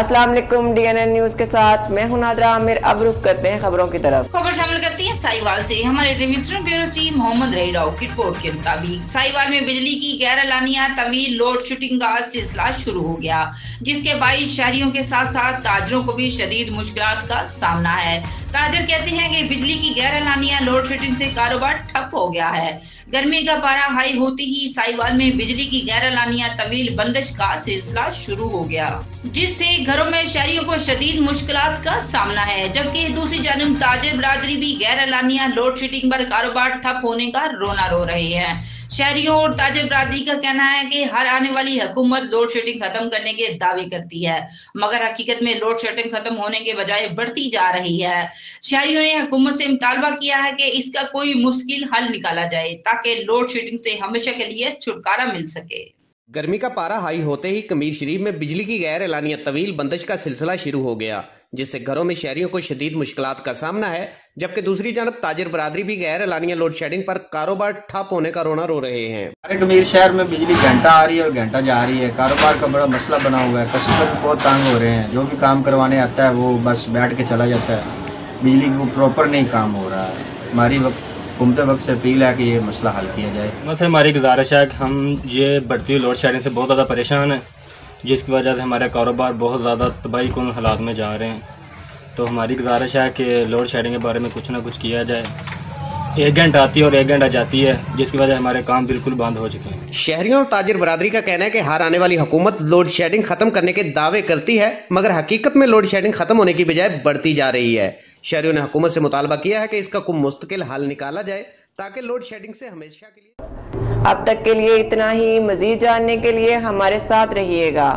अस्सलाम वालेकुम। DNN news के साथ मैं हूं नादरा आमिर। अब रुख करते हैं खबरों की तरफ। खबर शामिल करती है साहिवाल से। हमारे डिविजनल ब्यूरो चीफ मोहम्मद रहीराव की रिपोर्ट के मुताबिक साहिवाल में बिजली की गैर एलानिया तवील लोड शेडिंग का सिलसिला शुरू हो गया, जिसके बाईस शहरियों के साथ साथ ताजरों को भी शदीद मुश्किलात का सामना है। ताजर कहते हैं कि बिजली की गैर एलानिया लोड शेडिंग से कारोबार ठप हो गया है। गर्मी का पारा हाई होते ही साहिवाल में बिजली की गैर एलानिया तवील बंदिश का सिलसिला शुरू हो गया, जिससे घरों में शहरियों को शदीद मुश्किलात का सामना है। जबकि दूसरी जानब ताजिर बरादरी भी गैर एलानिया लोड शेडिंग पर कारोबार ठप होने का रोना रो रहे हैं। शहरियों और ताजिर बरादरी का कहना है कि हर आने वाली हुकूमत लोड शेडिंग खत्म करने के दावे करती है, मगर हकीकत में लोड शेडिंग खत्म होने के बजाय बढ़ती जा रही है। शहरियों ने हुकूमत से मुतालबा किया है कि इसका कोई मुश्किल हल निकाला जाए ताकि लोड शेडिंग से हमेशा के लिए छुटकारा मिल सके। गर्मी का पारा हाई होते ही कमीर शरीफ में बिजली की गैर एलानिया तवील बंदिश का सिलसिला शुरू हो गया, जिससे घरों में शहरियों को शदीद मुश्किलात का सामना है। जबकि दूसरी जानब ताजिर बरादरी भी गैर एलानिया लोड शेडिंग पर कारोबार ठप होने का रोना रो रहे हैं। हमारे कमीर शहर में बिजली घंटा आ रही है और घंटा जा रही है। कारोबार का बड़ा मसला बना हुआ है। कस्टमर बहुत तंग हो रहे हैं। जो भी काम करवाने आता है वो बस बैठ के चला जाता है। बिजली वो प्रॉपर नहीं काम हो रहा है। हमारी घूमते वक्त से अपील है कि ये मसला हल किया जाए। बस हमारी गुजारिश है कि हम ये बढ़ती हुई लोड शेडिंग से बहुत ज़्यादा परेशान हैं, जिसकी वजह से हमारे कारोबार बहुत ज़्यादा तबाही कुन हालात में जा रहे हैं। तो हमारी गुजारिश है कि लोड शेडिंग के बारे में कुछ ना कुछ किया जाए। 1 घंटा आती है और 1 घंटा जाती है, जिसकी वजह से हमारे काम बिल्कुल बंद हो चुके हैं। शहरियों और ताजिर बरादरी का कहना है कि हर आने वाली हुकूमत लोड शेडिंग खत्म करने के दावे करती है, मगर हकीकत में लोड शेडिंग खत्म होने की बजाय बढ़ती जा रही है। शहरियों ने हुकूमत से मुतालबा किया है कि इसका कोई मुस्तकिल हल निकाला जाए ताकि लोड शेडिंग से हमेशा के लिए। अब तक के लिए इतना ही। मजीद जानने के लिए हमारे साथ रहिएगा।